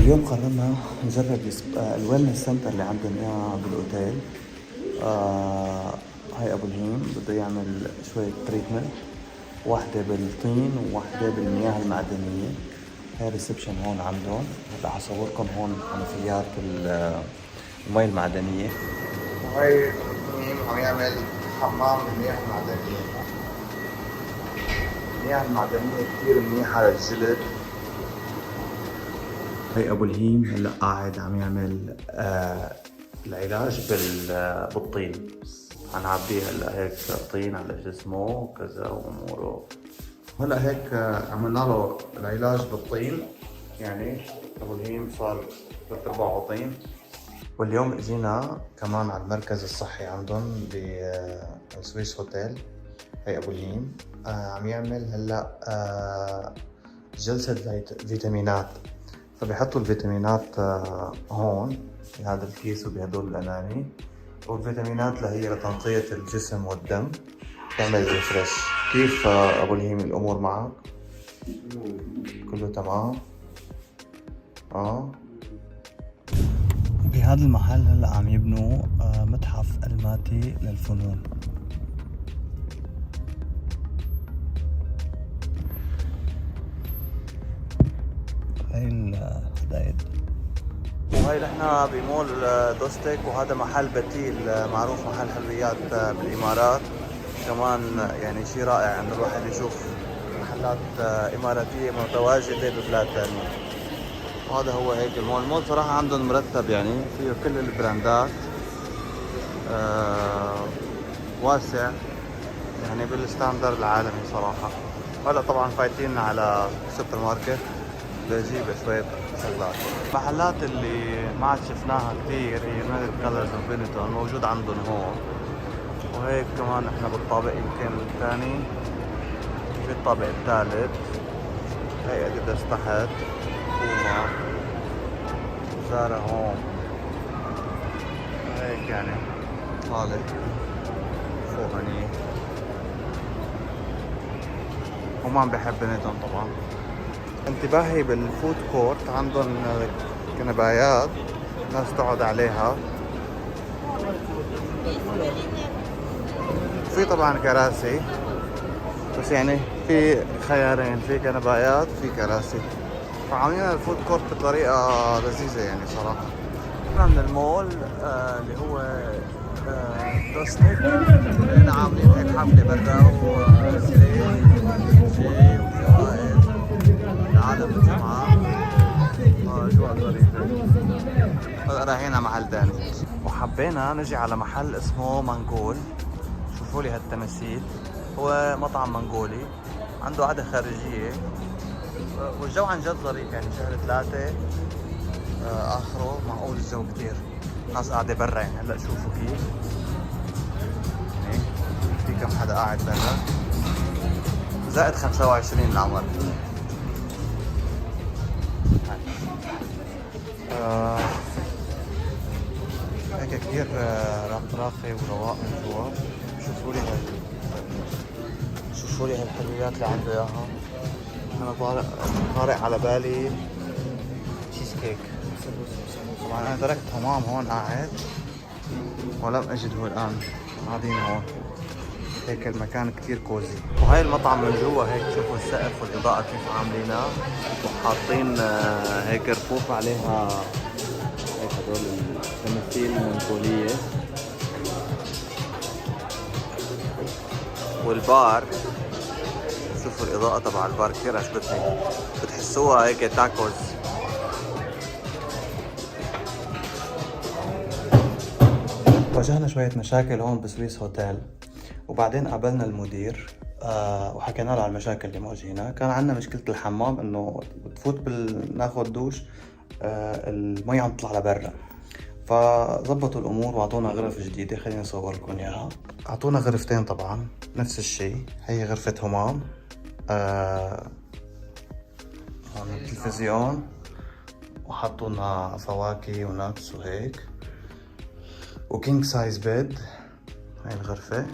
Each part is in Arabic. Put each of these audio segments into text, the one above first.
واليوم قررنا نجرب الويلنس سنتر اللي عندنا اياه بالاوتيل. هاي ابو الهيم بده يعمل شوية تريتمنت، واحدة بالطين وواحدة بالمياه المعدنية. هاي ريسبشن هون عندهم. هلا حصوركم هون حنفيات المي المعدنية. وهي الهيم عم يعمل حمام بالمياه المعدنية. المياه المعدنية كتير منيحة للجلد. هي ابو الهيم هلا قاعد عم يعمل العلاج بالطين. حنعبيه هلا هيك طين على جسمه وكذا واموره. هلا هيك عملنا له العلاج بالطين، يعني ابو الهيم صار 3/4 طين. واليوم اجينا كمان على المركز الصحي عندهم بسويس هوتيل. هي ابو الهيم عم يعمل هلا جلسة فيتامينات. فبيحطوا الفيتامينات هون بهذا الكيس وبهدول الأناني، والفيتامينات اللي هي لتنقية الجسم والدم، تعمل ريفرش. كيف أبو الهيم الأمور معك؟ كله تمام؟ بهذا المحل هلا عم يبنوا متحف الماتي للفنون. هاي الحدايد. وهي نحن بمول دوستيك، وهذا محل بتيل معروف محل حلويات بالامارات كمان. يعني شيء رائع انه الواحد يشوف محلات اماراتيه متواجده ببلاد ثانيه. وهذا هو هيك المول صراحه عندهم مرتب، يعني فيه كل البراندات، واسع يعني بالستاندرد العالمي صراحه. هلا طبعا فايتين على سوبر ماركت بجيب شوية شغلات. المحلات اللي ما عاد شفناها كثير هي يونايتد كلرز وبنتون، موجود عندهم هون. وهيك كمان احنا بالطابق يمكن الثاني، في الطابق الثالث. هي اديداس تحت، بوما، زارا هون، هيك يعني طالع فوق هنيك. وما عم بحب بنتون طبعا. انتباهي بالفود كورت عندهم كنبايات ناس تقعد عليها، في طبعا كراسي، بس يعني في خيارين، في كنبايات في كراسي. فعاملين الفود كورت بطريقة لذيذة يعني صراحة. احنا من المول اللي هو دوستيك، هنا عاملين هيك حفلة برا وستيج ودي وجوائز لعالم الجمعة. أجواء ظريفة. هلا رايحين على محل تاني، وحبينا نجي على محل اسمه منغول. شوفوا لي هالتماثيل. هو مطعم منغولي عنده عادة خارجية، والجو عن جد ظريف. يعني شهر 3 آخره معقول الجو كتير. ناس قاعدة برا، يعني هلا شوفوا كيف في كم حدا قاعد برا، زائد 25 العمر. هيك كثير راقي ورواق من جوا. شوفوا لي هالحلويات اللي عنده اياها. انا طارق على بالي تشيز كيك. طبعا انا تركت همام هون قاعد ولم اجده الان. قاعدين هون هيك المكان كتير كوزي. وهي المطعم من جوا هيك شوفوا السقف والاضاءة كيف عاملينها، وحاطين هيك رفوف عليها هيك هدول التماثيل المنغولية. والبار شوفوا الإضاءة تبع البار كثير عجبتني، بتحسوها هيك تاكوز. واجهنا شوية مشاكل هون بسويس هوتيل، وبعدين قابلنا المدير وحكينا له على المشاكل اللي مواجهينها. كان عندنا مشكلة الحمام، انه بتفوت ناخذ دوش المي عم تطلع لبرا. فظبطوا الامور واعطونا غرف جديدة. خليني اصور لكم اياها. اعطونا غرفتين طبعا نفس الشيء. هي غرفة همام، هون التلفزيون، وحطونا فواكه وناتس وهيك، وكينج سايز بيد. هاي الغرفة،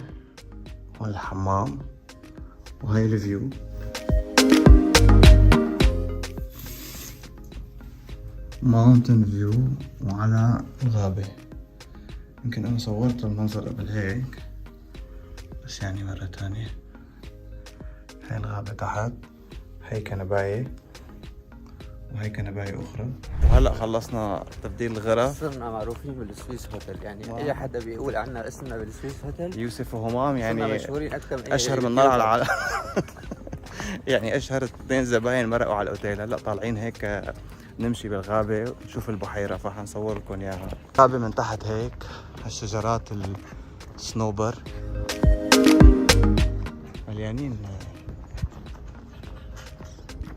هون الحمام، وهاي الفيو. ماونتن فيو وعلى الغابة. يمكن أنا صورت المنظر قبل هيك، بس يعني مرة تانية. هاي الغابة تحت، هاي كنباية وهي كنباية أخرى. وهلأ خلصنا تبديل الغرف، صرنا معروفين بالسويس هوتل، يعني أي حدا بيقول عنا اسمنا بالسويس هوتل يوسف وهمام يعني صرنا مشهورين أكثر من أشهر من نار على العالم. يعني أشهر 2 زباين مرقوا على الأوتيل. هلأ طالعين هيك نمشي بالغابة ونشوف البحيرة، فحنصور لكم إياها. غابة من تحت هيك، هالشجرات الصنوبر مليانين.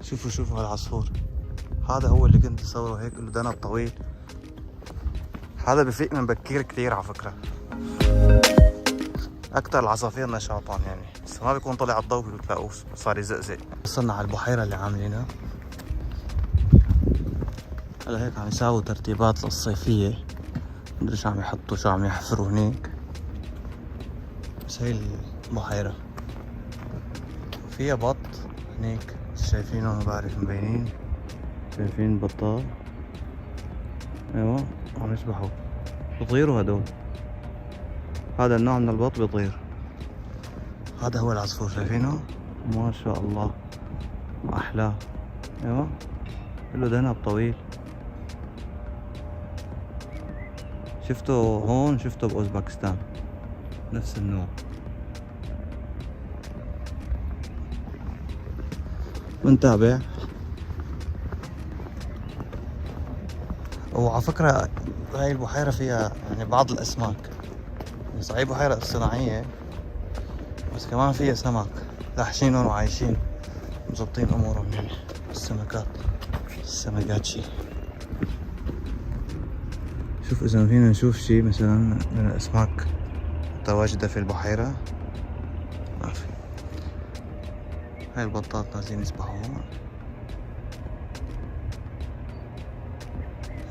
شوفوا هالعصفور، هذا هو اللي كنت اصوره هيك له دنب طويل. هذا بفيق من بكير كتير على فكرة، اكتر العصافير نشاطا يعني، بس ما بيكون طلع الضوء بتلاقوه صار يزقزق. وصلنا على البحيرة اللي عاملينها. هلا هيك عم يساووا ترتيبات للصيفية، مدري شو عم يحطوا، شو عم يحفروا هنيك، بس هي البحيرة فيها بط هنيك شايفينه، ما بعرف مبينين، شايفين بطال؟ ايوه عم يسبحوا، بيطيروا هدول. هذا النوع من البط بيطير. هذا هو العصفور، شايفينه؟ ما شاء الله احلاه. ايوه له ذنب طويل، شفته هون، شفته باوزبكستان نفس النوع. بنتابع. وعلى فكرة هاي البحيرة فيها يعني بعض الأسماك، صحيح بحيرة صناعية بس كمان فيها سمك لاحشينهم وعايشين مظبطين أمورهم يعني. السمكات شي. شوف إذا فينا نشوف شي مثلا من الأسماك متواجدة في البحيرة. ما في. هاي البطات نازلين يسبحوا هون.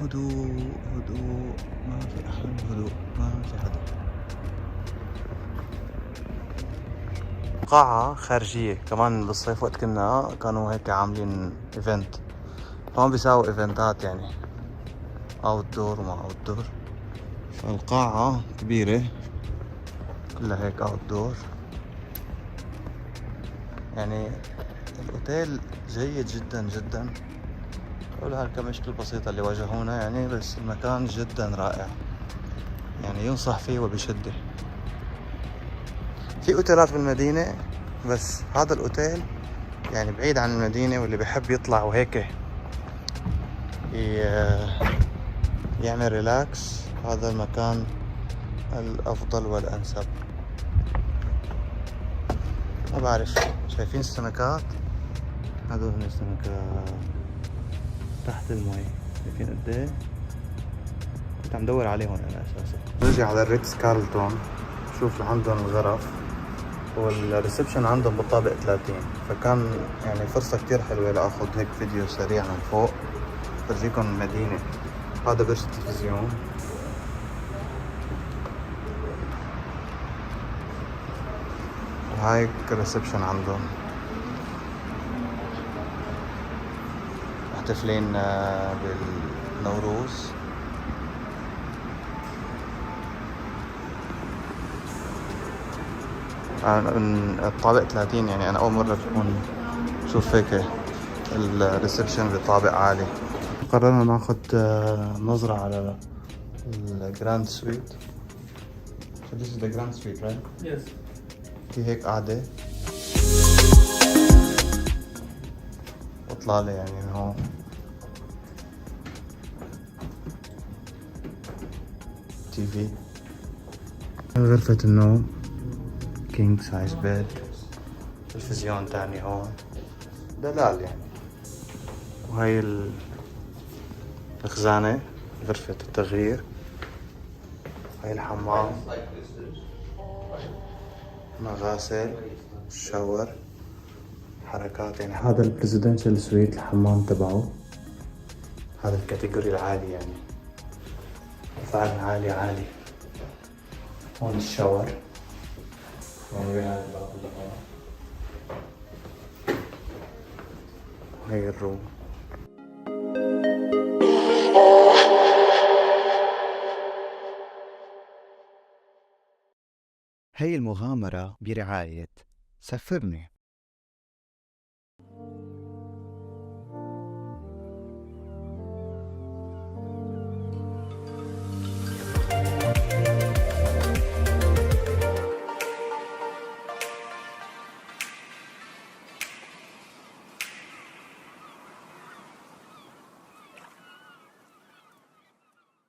هدوء هدوء، ما في أحلى من هدوء، ما في حدا. قاعة خارجية كمان بالصيف وقت كنا كانوا هيك عاملين ايفنت. هون بيساووا ايفنتات يعني اوت دور وما اوت دور. فالقاعة كبيرة كلها هيك اوت دور. يعني الاوتيل جيد جدا جدا، ولها هالكمشكلة البسيطة اللي واجهونا يعني، بس المكان جدا رائع يعني، ينصح فيه وبشدة. في اوتيلات بالمدينة بس هذا الاوتيل يعني بعيد عن المدينة، واللي بيحب يطلع وهيك يعمل ريلاكس هذا المكان الافضل والانسب. ما بعرف، شايفين السمكات؟ هذول هن السمكات تحت المي، شايفين قد ايه؟ كنت عم دور عليهم انا اساسا. نرجع على الريتز كارلتون، شوف عندهم الغرف والريسبشن عندهم بالطابق 30، فكان يعني فرصة كتير حلوة لأخذ هيك فيديو سريع من فوق برجيكم المدينة. هذا برج التلفزيون. وهاي الريسبشن عندهم، محتفلين بالنوروز. من الطابق 30 يعني أنا أول مرة بكون شوف هيك الريسبشن بطابق عالي. قررنا ناخد نظرة على الجراند سويت. So this is the grand suite, right? Yes. في هيك قاعدة إطلالة يعني من هون. تي في. غرفة النوم كينج سايز بيد، تلفزيون تاني هون، دلال يعني. وهي الخزانة، غرفة التغيير. هاي الحمام، مغاسل، شاور، حركات يعني. هذا البريزيدنشال سويت الحمام تبعه، هذا الكاتيجوري العالي يعني، فعلا عالي عالي. هون الشاور، وهي الروم. هي المغامرة برعاية سفرني.